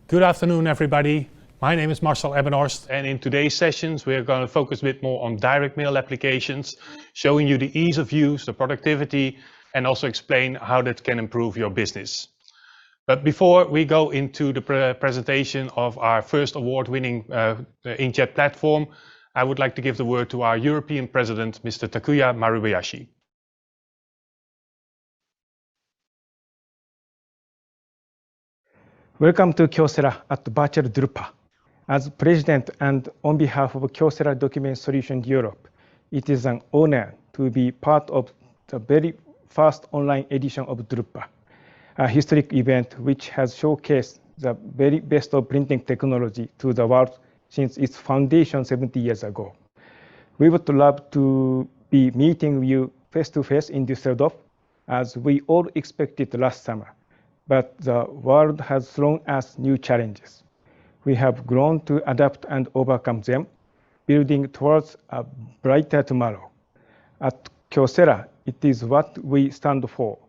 Good afternoon, everybody. My name is Marcel Ebenhorst, and in today's sessions, we're going to focus a bit more on direct mail applications, showing you the ease of use, the productivity, and also explain how that can improve your business. But before we go into the presentation of our first award-winning Inkjet platform, I would like to give the word to our European President, Mr. Takuya Marubayashi. Welcome to Kyocera at virtual.drupa. As President and on behalf of Kyocera Document Solutions Europe, it is an honor to be part of the very first online edition of Drupa, a historic event which has showcased the very best of printing technology to the world since its foundation 70 years ago. We would love to be meeting you face-to-face in Düsseldorf, as we all expected last summer. But the world has thrown us new challenges. We have grown to adapt and overcome them, building towards a brighter tomorrow. At Kyocera, it is what we stand for.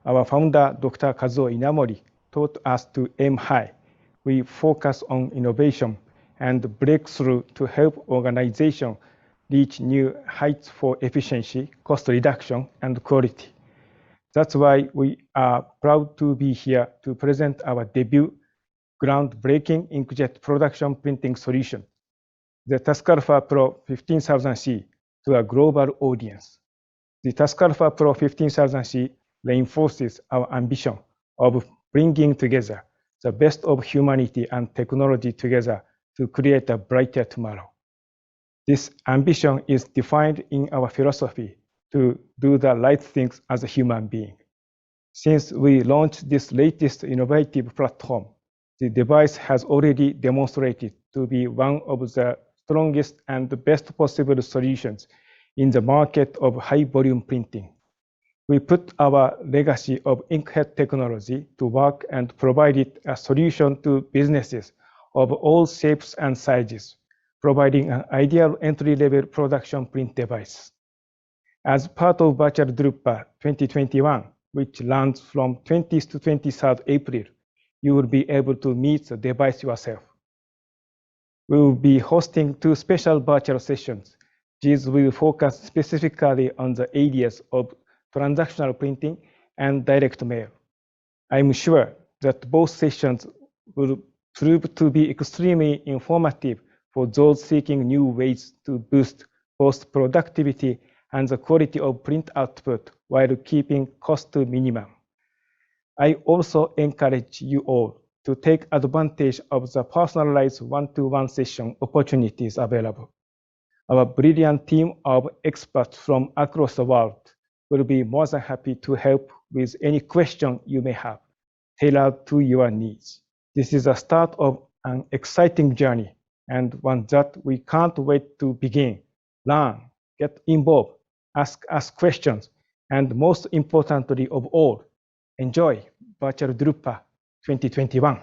Our founder, Dr. Kazuo Inamori, taught us to aim high. We focus on innovation and breakthrough to help organizations reach new heights for efficiency, cost reduction, and quality. That's why we are proud to be here to present our debut groundbreaking inkjet production printing solution, the TASKalfa Pro 15000C, to a global audience. The TASKalfa Pro 15000C reinforces our ambition of bringing together the best of humanity and technology together to create a brighter tomorrow. This ambition is defined in our philosophy to do the right things as a human being. Since we launched this latest innovative platform, the device has already demonstrated to be one of the strongest and best possible solutions in the market of high-volume printing. We put our legacy of inkjet technology to work and provided a solution to businesses of all shapes and sizes, providing an ideal entry-level production print device. As part of virtual.drupa 2021, which runs from 20th to 23rd April, you will be able to meet the device yourself. We will be hosting 2 special virtual sessions. These will focus specifically on the areas of transactional printing and direct mail. I'm sure that both sessions will prove to be extremely informative for those seeking new ways to boost both productivity and the quality of print output while keeping cost to minimum. I also encourage you all to take advantage of the personalized one-to-one session opportunities available. Our brilliant team of experts from across the world will be more than happy to help with any question you may have, tailored to your needs. This is the start of an exciting journey and one that we can't wait to begin. Learn, get involved, ask us questions, and most importantly of all, enjoy virtual.drupa 2021.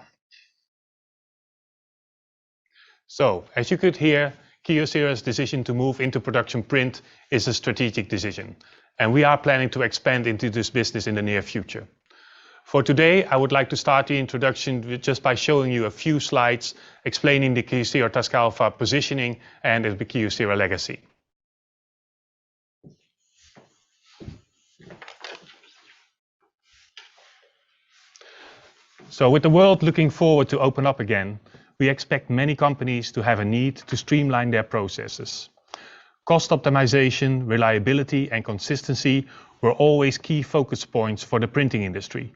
So, as you could hear, Kyocera's decision to move into production print is a strategic decision, and we are planning to expand into this business in the near future. For today, I would like to start the introduction just by showing you a few slides explaining the Kyocera TASKalfa positioning and the Kyocera legacy. So with the world looking forward to open up again, we expect many companies to have a need to streamline their processes. Cost optimization, reliability, and consistency were always key focus points for the printing industry.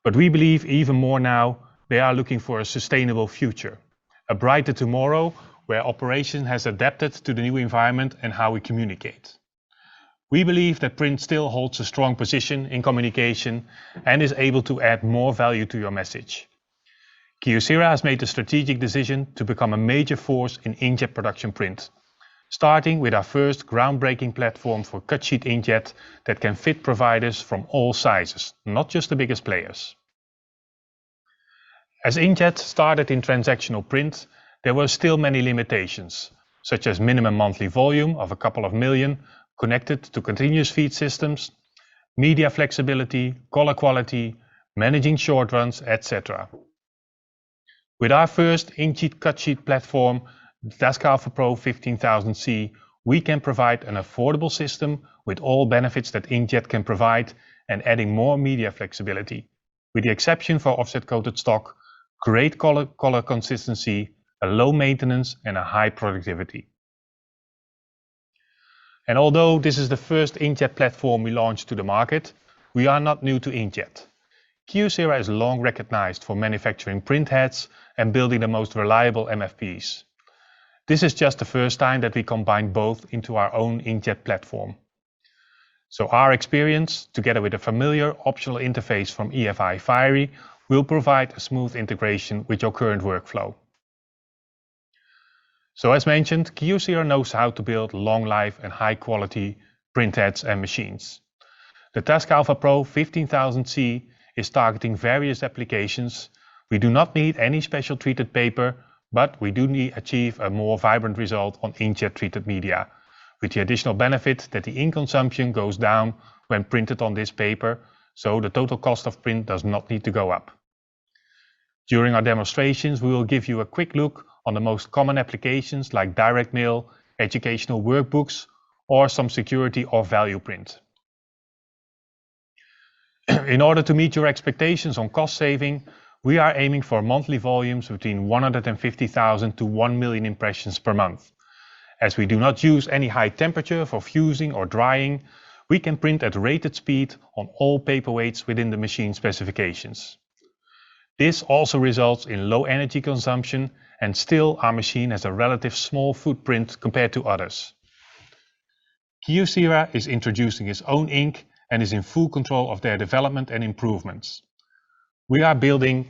But we believe even more now, they are looking for a sustainable future, a brighter tomorrow where operation has adapted to the new environment and how we communicate. We believe that print still holds a strong position in communication and is able to add more value to your message. Kyocera has made the strategic decision to become a major force in inkjet production print, starting with our first groundbreaking platform for cut sheet inkjet that can fit providers from all sizes, not just the biggest players. As inkjet started in transactional print, there were still many limitations, such as minimum monthly volume of a couple of million, connected to continuous feed systems, media flexibility, color quality, managing short runs, etc. With our first Inkjet cut sheet platform, the TASKalfa Pro 15000C, we can provide an affordable system with all benefits that Inkjet can provide and adding more media flexibility, with the exception for offset coated stock, great color consistency, a low maintenance and a high productivity. And although this is the first inkjet platform we launched to the market, we are not new to inkjet. Kyocera is long recognized for manufacturing print heads and building the most reliable MFPs. This is just the first time that we combine both into our own inkjet platform. So our experience, together with a familiar optional interface from EFI Fiery, will provide a smooth integration with your current workflow. So as mentioned, Kyocera knows how to build long life and high quality print heads and machines. The TASKalfa Pro 15000C is targeting various applications. We do not need any special treated paper, but we do achieve a more vibrant result on inkjet treated media, with the additional benefit that the ink consumption goes down when printed on this paper, so the total cost of print does not need to go up. During our demonstrations, we will give you a quick look on the most common applications like direct mail, educational workbooks, or some security or value print. In order to meet your expectations on cost saving, we are aiming for monthly volumes between 150,000 to 1 million impressions per month. As we do not use any high temperature for fusing or drying, we can print at rated speed on all paperweights within the machine specifications. This also results in low energy consumption, and still our machine has a relative small footprint compared to others. Kyocera is introducing its own ink and is in full control of their development and improvements. We are building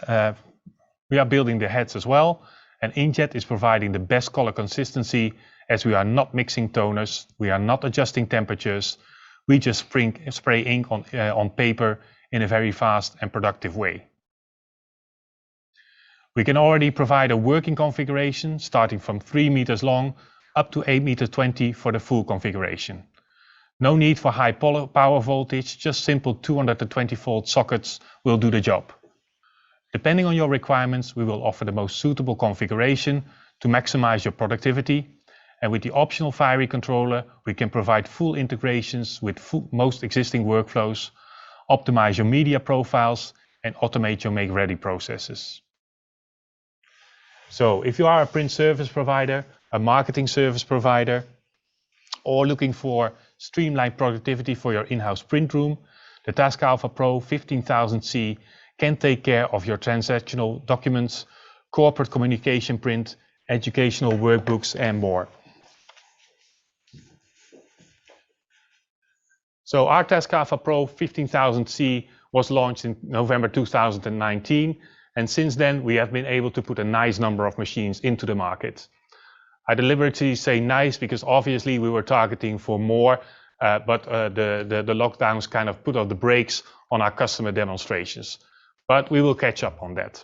the heads as well, and Inkjet is providing the best color consistency, as we are not mixing toners, we are not adjusting temperatures, we just spray ink on paper in a very fast and productive way. We can already provide a working configuration starting from 3 meters long up to 8 meters 20 for the full configuration. No need for high power voltage, just simple 220 volt sockets will do the job. Depending on your requirements, we will offer the most suitable configuration to maximize your productivity, and with the optional Fiery controller, we can provide full integrations with most existing workflows, optimize your media profiles, and automate your make-ready processes. So if you are a print service provider, a marketing service provider, or looking for streamlined productivity for your in-house print room, the TASKalfa Pro 15000C can take care of your transactional documents, corporate communication print, educational workbooks, and more. So our TASKalfa Pro 15000C was launched in November 2019, and since then we have been able to put a nice number of machines into the market. I deliberately say nice because obviously we were targeting for more, but the lockdowns kind of put on the brakes on our customer demonstrations. But we will catch up on that.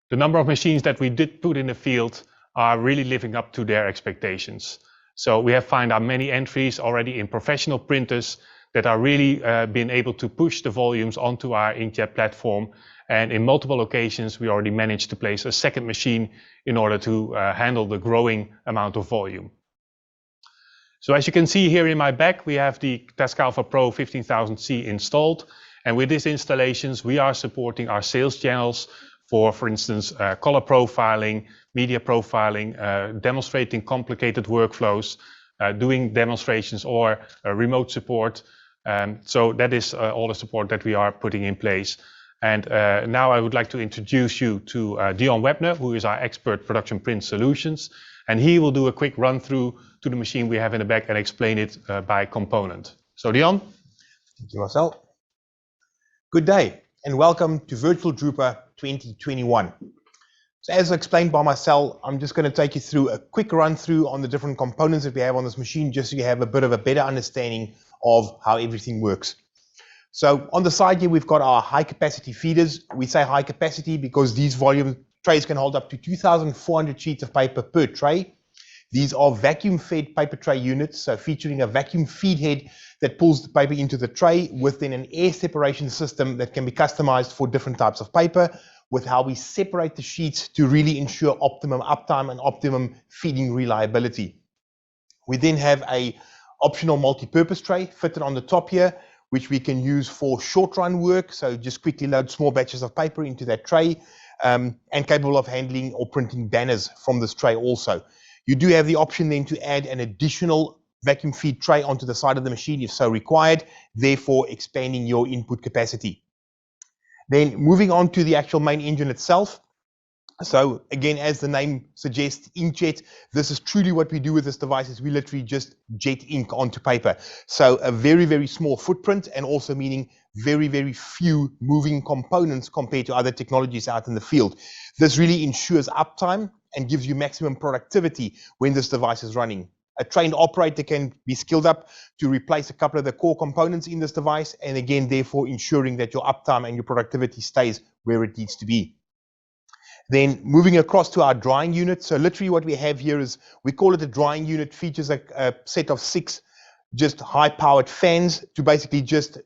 The number of machines that we did put in the field are really living up to their expectations. So we have found out many entries already in professional printers that are really being able to push the volumes onto our inkjet platform. And in multiple occasions, we already managed to place a second machine in order to handle the growing amount of volume. So as you can see here in my back, we have the TASKalfa Pro 15000C installed. And with these installations, we are supporting our sales channels for instance, color profiling, media profiling, demonstrating complicated workflows, doing demonstrations or remote support. So that is all the support that we are putting in place. And now I would like to introduce you to Dion Webner, who is our expert production print solutions. And he will do a quick run through to the machine we have in the back and explain it by component. So Dion. Thank you, Marcel. Good day and welcome to virtual.drupa 2021. So as explained by Marcel, I'm just going to take you through a quick run through on the different components that we have on this machine, just so you have a bit of a better understanding of how everything works. So on the side here, we've got our high capacity feeders. We say high capacity because these volume trays can hold up to 2,400 sheets of paper per tray. These are vacuum fed paper tray units, so featuring a vacuum feed head that pulls the paper into the tray within an air separation system that can be customized for different types of paper, with how we separate the sheets to really ensure optimum uptime and optimum feeding reliability. We then have a optional multi-purpose tray fitted on the top here, which we can use for short run work. So just quickly load small batches of paper into that tray, and capable of handling or printing banners from this tray also. You do have the option then to add an additional vacuum feed tray onto the side of the machine if so required, therefore expanding your input capacity. Then moving on to the actual main engine itself. So again, as the name suggests, inkjet, this is truly what we do with this device, is we literally just jet ink onto paper. So a very, very small footprint, and also meaning very, very few moving components compared to other technologies out in the field. This really ensures uptime and gives you maximum productivity when this device is running. A trained operator can be skilled up to replace a couple of the core components in this device, and again, therefore ensuring that your uptime and your productivity stays where it needs to be. Then moving across to our drying unit. So literally what we have here is, we call it a drying unit, features a set of 6 just high-powered fans to basically just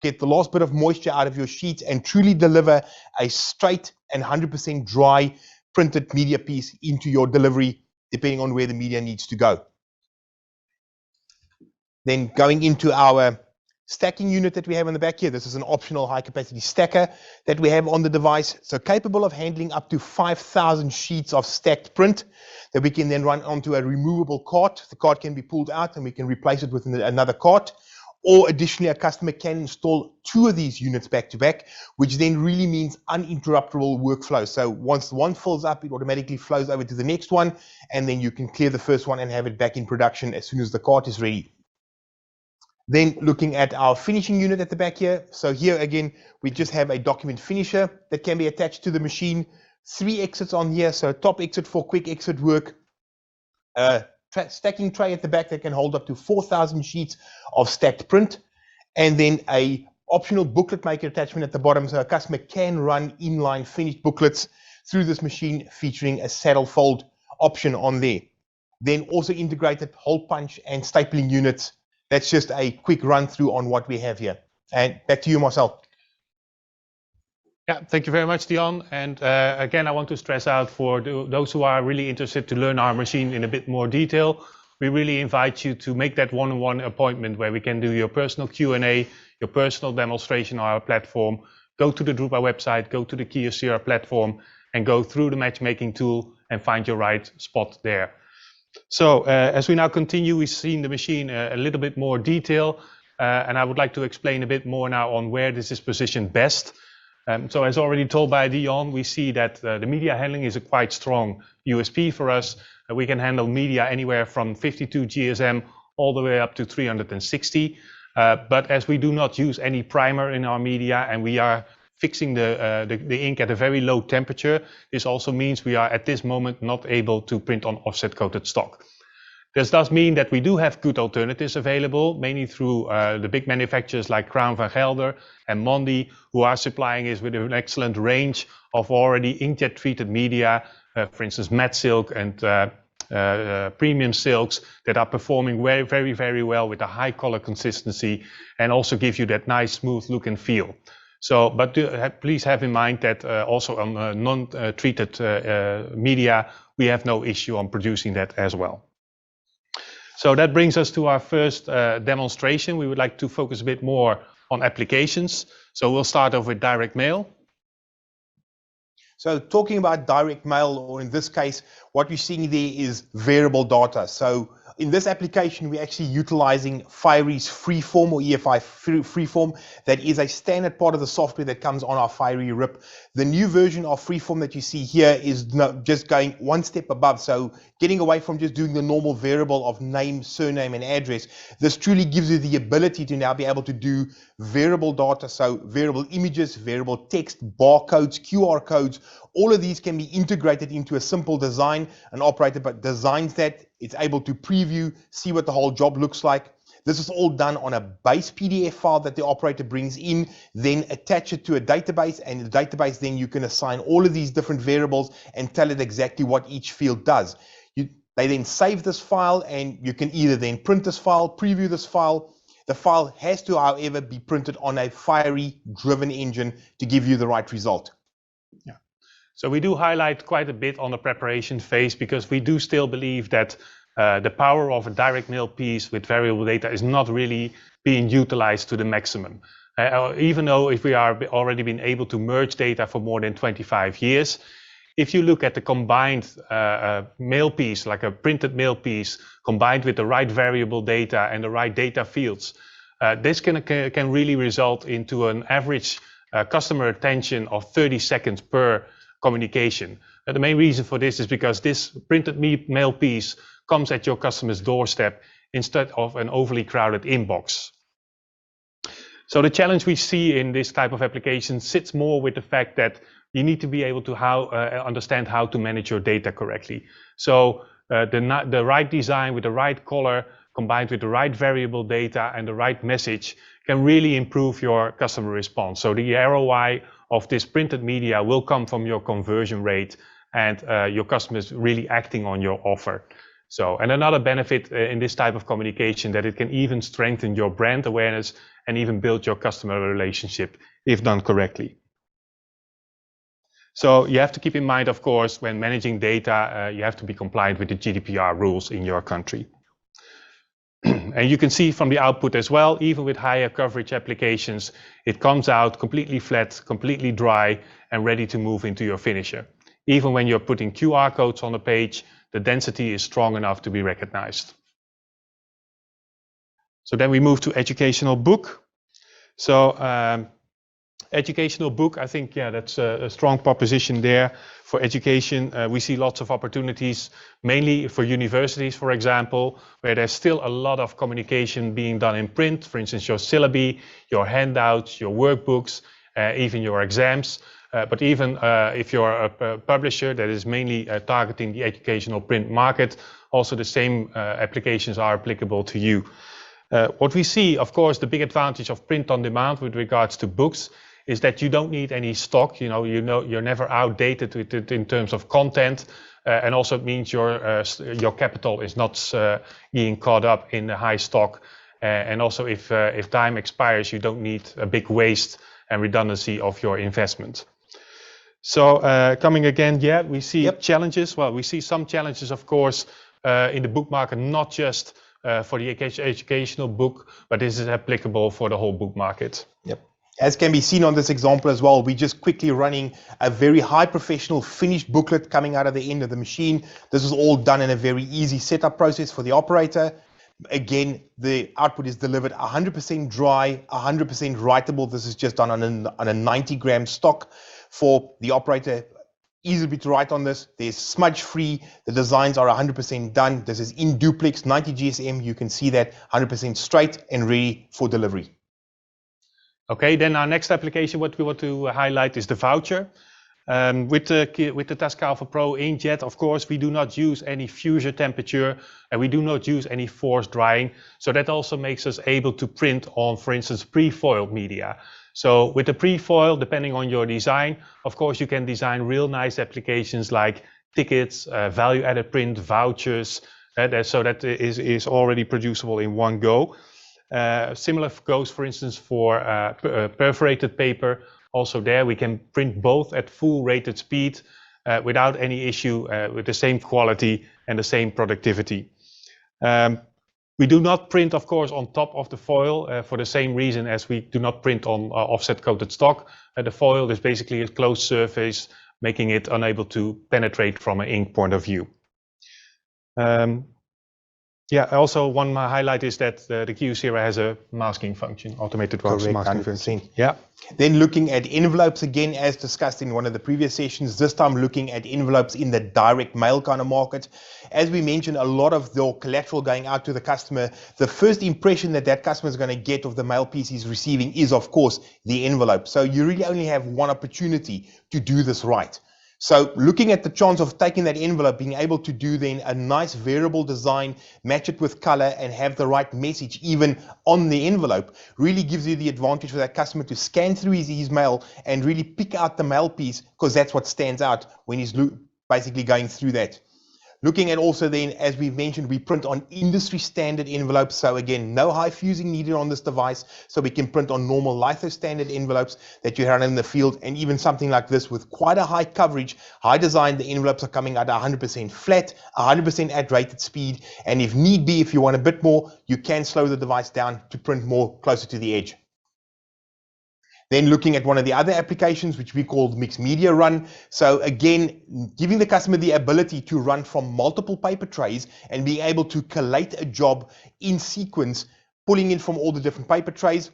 get the last bit of moisture out of your sheets and truly deliver a straight and 100% dry printed media piece into your delivery, depending on where the media needs to go. Then going into our stacking unit that we have in the back here. This is an optional high capacity stacker that we have on the device. So capable of handling up to 5,000 sheets of stacked print that we can then run onto a removable cart. The cart can be pulled out and we can replace it with another cart. Or additionally, a customer can install 2 of these units back to back, which then really means uninterruptible workflow. So once one fills up, it automatically flows over to the next one, and then you can clear the first one and have it back in production as soon as the cart is ready. Then looking at our finishing unit at the back here. So here again, we just have a document finisher that can be attached to the machine. 3 exits on here, so top exit for quick exit work. Stacking tray at the back that can hold up to 4,000 sheets of stacked print. And then a optional booklet maker attachment at the bottom, so a customer can run inline finished booklets through this machine, featuring a saddle fold option on there. Then also integrated hole punch and stapling units. That's just a quick run through on what we have here. And back to you, Marcel. Yeah, thank you very much, Dion. And again, I want to stress out for those who are really interested to learn our machine in a bit more detail, we really invite you to make that one-on-one appointment where we can do your personal Q&A, your personal demonstration on our platform. Go to the Drupa website, go to the Kyocera platform, and go through the matchmaking tool and find your right spot there. So as we now continue, we've seen the machine a little bit more detail, and I would like to explain a bit more now on where this is positioned best. So as already told by Dion, we see that the media handling is a quite strong USP for us. We can handle media anywhere from 52 GSM all the way up to 360. But as we do not use any primer in our media and we are fixing the ink at a very low temperature, this also means we are at this moment not able to print on offset coated stock. This does mean that we do have good alternatives available, mainly through the big manufacturers like Crown van Gelder and Mondi, who are supplying us with an excellent range of already inkjet treated media, for instance, matte silk and premium silks that are performing very, very well with a high color consistency and also give you that nice smooth look and feel. So, but please have in mind that also on non-treated media, we have no issue on producing that as well. So that brings us to our first demonstration. We would like to focus a bit more on applications. So we'll start off with direct mail. So talking about direct mail, or in this case, what we're seeing there is variable data. So in this application, we're actually utilizing Firee's Freeform or EFI Freeform. That is a standard part of the software that comes on our Firee RIP. The new version of Freeform that you see here is just going one step above. So getting away from just doing the normal variable of name, surname, and address. This truly gives you the ability to now be able to do variable data. So variable images, variable text, barcodes, QR codes. All of these can be integrated into a simple design. An operator but designs that. It's able to preview, see what the whole job looks like. This is all done on a base PDF file that the operator brings in, then attach it to a database, and in the database then you can assign all of these different variables and tell it exactly what each field does. They then save this file, and you can either then print this file, preview this file. The file has to, however, be printed on a Firee driven engine to give you the right result. Yeah. So we do highlight quite a bit on the preparation phase because we do still believe that the power of a direct mail piece with variable data is not really being utilized to the maximum. Even though if we are already been able to merge data for more than 25 years, if you look at the combined mail piece, like a printed mail piece, combined with the right variable data and the right data fields, this can really result into an average customer attention of 30 seconds per communication. The main reason for this is because this printed mail piece comes at your customer's doorstep instead of an overly crowded inbox. So the challenge we see in this type of application sits more with the fact that you need to be able to understand how to manage your data correctly. So the right design with the right color combined with the right variable data and the right message can really improve your customer response. So the ROI of this printed media will come from your conversion rate and your customers really acting on your offer. So, and another benefit in this type of communication that it can even strengthen your brand awareness and even build your customer relationship if done correctly. So you have to keep in mind, of course, when managing data, you have to be compliant with the GDPR rules in your country. And you can see from the output as well, even with higher coverage applications, it comes out completely flat, completely dry, and ready to move into your finisher. Even when you're putting QR codes on the page, the density is strong enough to be recognized. So then we move to educational book. So educational book, I think, yeah, that's a strong proposition there for education. We see lots of opportunities, mainly for universities, for example, where there's still a lot of communication being done in print. For instance, your syllabi, your handouts, your workbooks, even your exams. But even if you're a publisher that is mainly targeting the educational print market, also the same applications are applicable to you. What we see, of course, the big advantage of print on demand with regards to books is that you don't need any stock. You're never outdated with it in terms of content, and also it means your capital is not being caught up in the high stock. And also, if time expires, you don't need a big waste and redundancy of your investment. So coming again, yeah, we see challenges. Well, we see some challenges, of course, in the book market, not just for the educational book, but this is applicable for the whole book market. Yep. As can be seen on this example as well, we're just quickly running a very high professional finished booklet coming out of the end of the machine. This is all done in a very easy setup process for the operator. Again, the output is delivered 100% dry, 100% writable. This is just done on a 90-gram stock for the operator. Easy to write on this. There's smudge free. The designs are 100% done. This is in duplex, 90 GSM. You can see that 100% straight and ready for delivery. Okay, then our next application, what we want to highlight is the voucher. With the TASKalfa Pro Inkjet, of course, we do not use any fusion temperature and we do not use any forced drying. So that also makes us able to print on, for instance, pre-foiled media. So with the pre-foil, depending on your design, of course, you can design real nice applications like tickets, value-added print, vouchers, so that is already producible in one go. Similar goes, for instance, for perforated paper. Also there, we can print both at full rated speed without any issue, with the same quality and the same productivity. We do not print, of course, on top of the foil for the same reason as we do not print on offset coated stock. The foil is basically a closed surface, making it unable to penetrate from an ink point of view. Yeah, also one highlight is that the Kyocera has a masking function, automated masking function. Yeah. Then looking at envelopes again, as discussed in one of the previous sessions, this time looking at envelopes in the direct mail kind of market. As we mentioned, a lot of the collateral going out to the customer, the first impression that customer is going to get of the mail piece he's receiving is, of course, the envelope. So you really only have one opportunity to do this right. So looking at the chance of taking that envelope, being able to do then a nice variable design, match it with color and have the right message even on the envelope really gives you the advantage for that customer to scan through his mail and really pick out the mail piece, because that's what stands out when he's basically going through that. Looking at also then, as we've mentioned, we print on industry standard envelopes. So again, no high fusing needed on this device. So we can print on normal litho standard envelopes that you run in the field, and even something like this with quite a high coverage, high design, the envelopes are coming at 100% flat, 100% at rated speed. And if need be, if you want a bit more, you can slow the device down to print more closer to the edge. Then looking at one of the other applications, which we call mixed media run. So again, giving the customer the ability to run from multiple paper trays and being able to collate a job in sequence, pulling in from all the different paper trays.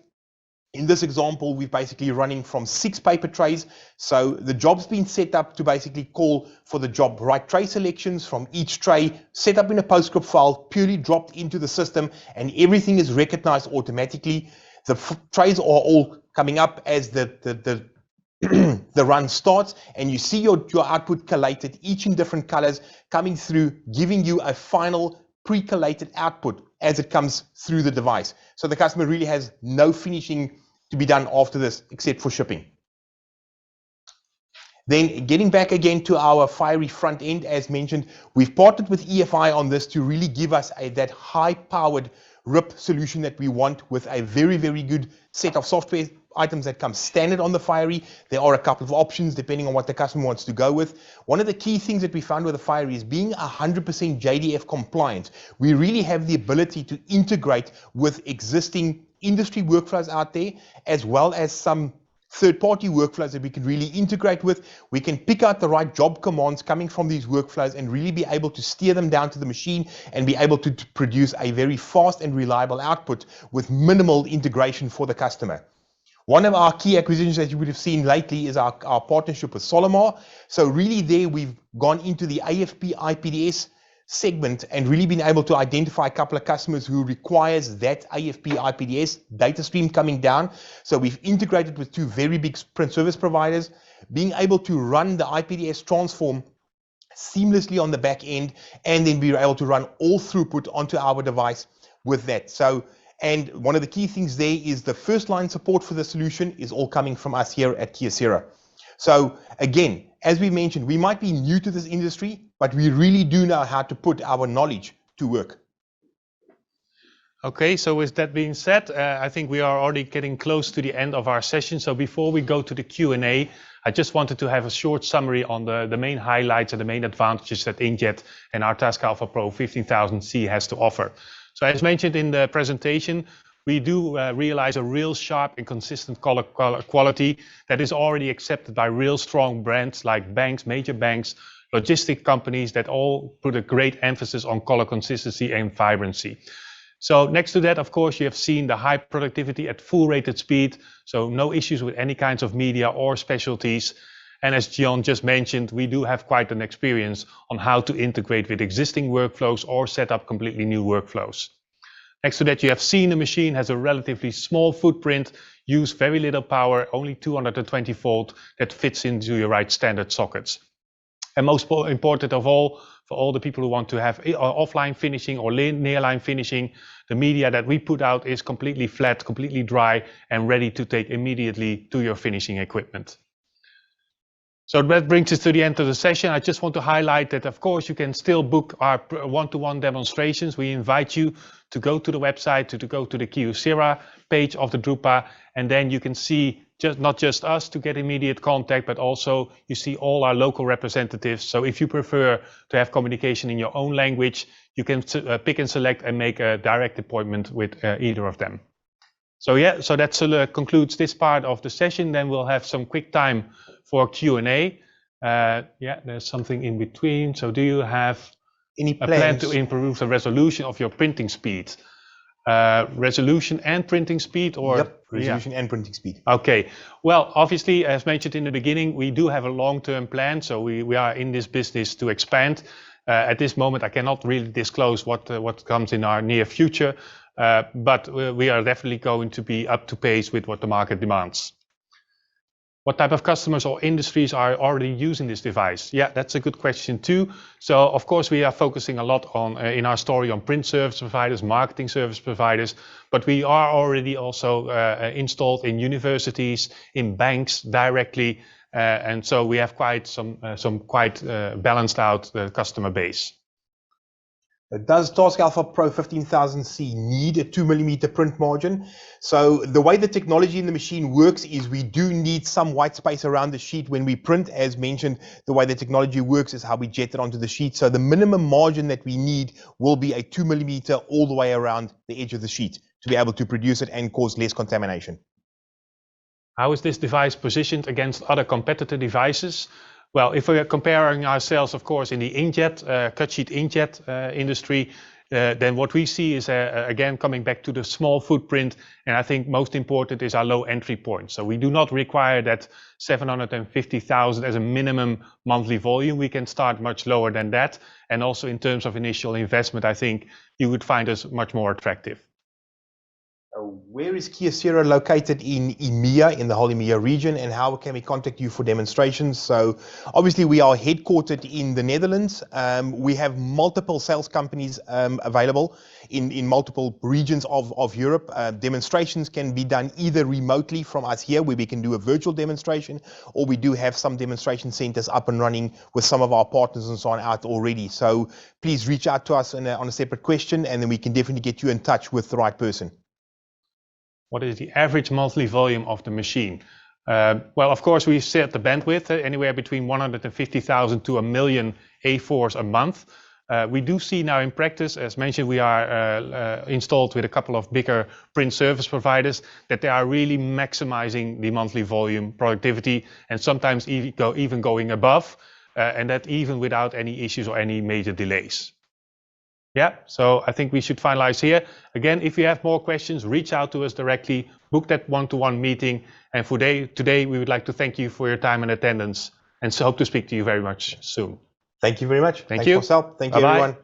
In this example, we're basically running from 6 paper trays. So the job's been set up to basically call for the job right tray selections from each tray, set up in a PostScript file, purely dropped into the system, and everything is recognized automatically. The trays are all coming up as the run starts, and you see your output collated, each in different colors, coming through, giving you a final pre-collated output as it comes through the device. So the customer really has no finishing to be done after this, except for shipping. Then getting back again to our fiery front end, as mentioned, we've partnered with EFI on this to really give us that high-powered RIP solution that we want, with a very, very good set of software items that come standard on the Fiery. There are a couple of options depending on what the customer wants to go with. One of the key things that we found with the Fiery is being 100% JDF compliant. We really have the ability to integrate with existing industry workflows out there, as well as some third-party workflows that we can really integrate with. We can pick out the right job commands coming from these workflows and really be able to steer them down to the machine and be able to produce a very fast and reliable output with minimal integration for the customer. One of our key acquisitions that you would have seen lately is our partnership with Solomar. So really there we've gone into the AFP IPDS segment and really been able to identify a couple of customers who requires that AFP IPDS data stream coming down. So we've integrated with 2 very big print service providers, being able to run the IPDS transform seamlessly on the back end, and then be able to run all throughput onto our device with that. So, and one of the key things there is the first line support for the solution is all coming from us here at Kyocera. So again, as we mentioned, we might be new to this industry, but we really do know how to put our knowledge to work. Okay, so with that being said, I think we are already getting close to the end of our session. So before we go to the Q&A, I just wanted to have a short summary on the main highlights and the main advantages that Inkjet and our TASKalfa Pro 15000C has to offer. So as mentioned in the presentation, we do realize a real sharp and consistent color quality that is already accepted by real strong brands like banks, major banks, logistic companies that all put a great emphasis on color consistency and vibrancy. So next to that, of course, you have seen the high productivity at full rated speed. So no issues with any kinds of media or specialties. And as John just mentioned, we do have quite an experience on how to integrate with existing workflows or set up completely new workflows. Next to that, you have seen the machine has a relatively small footprint, use very little power, only 220 volt, that fits into your right standard sockets. And most important of all, for all the people who want to have offline finishing or nearline finishing, the media that we put out is completely flat, completely dry, and ready to take immediately to your finishing equipment. So that brings us to the end of the session. I just want to highlight that, of course, you can still book our one-to-one demonstrations. We invite you to go to the website, to go to the Kyocera page of the Drupa, and then you can see not just us to get immediate contact, but also you see all our local representatives. So if you prefer to have communication in your own language, you can pick and select and make a direct appointment with either of them. So yeah, so that concludes this part of the session. Then we'll have some quick time for Q&A. Yeah, there's something in between. So do you have any plan to improve the resolution of your printing speed? Resolution and printing speed, or? Yep, resolution and printing speed. Okay, well, obviously, as mentioned in the beginning, we do have a long-term plan. So we are in this business to expand. At this moment, I cannot really disclose what comes in our near future, but we are definitely going to be up to pace with what the market demands. What type of customers or industries are already using this device? Yeah, that's a good question too. So of course we are focusing a lot on in our story on print service providers, marketing service providers, but we are already also installed in universities, in banks directly, and so we have quite some quite balanced out customer base. Does TASKalfa Pro 15000C need a 2mm print margin? So the way the technology in the machine works is we do need some white space around the sheet when we print. As mentioned, the way the technology works is how we jet it onto the sheet. So the minimum margin that we need will be a 2mm all the way around the edge of the sheet to be able to produce it and cause less contamination. How is this device positioned against other competitor devices? Well, if we are comparing ourselves, of course, in the inkjet, cut sheet inkjet industry, then what we see is, again, coming back to the small footprint, and I think most important is our low entry point. So we do not require that 750,000 as a minimum monthly volume. We can start much lower than that. And also in terms of initial investment, I think you would find us much more attractive. Where is Kyocera located in EMEA, in the whole EMEA region, and how can we contact you for demonstrations? So obviously we are headquartered in the Netherlands. We have multiple sales companies available in multiple regions of Europe. Demonstrations can be done either remotely from us here, where we can do a virtual demonstration, or we do have some demonstration centers up and running with some of our partners and so on out already. So please reach out to us on a separate question, and then we can definitely get you in touch with the right person. What is the average monthly volume of the machine? Well, of course, we set the bandwidth anywhere between 150,000 to 1 million A4s a month. We do see now in practice, as mentioned, we are installed with a couple of bigger print service providers, that they are really maximizing the monthly volume productivity and sometimes even going above, and that even without any issues or any major delays. Yeah, so I think we should finalize here. Again, if you have more questions, reach out to us directly, book that one-to-one meeting. And for today, we would like to thank you for your time and attendance, and so hope to speak to you very much soon. Thank you very much. Thank you. Thank you, everyone.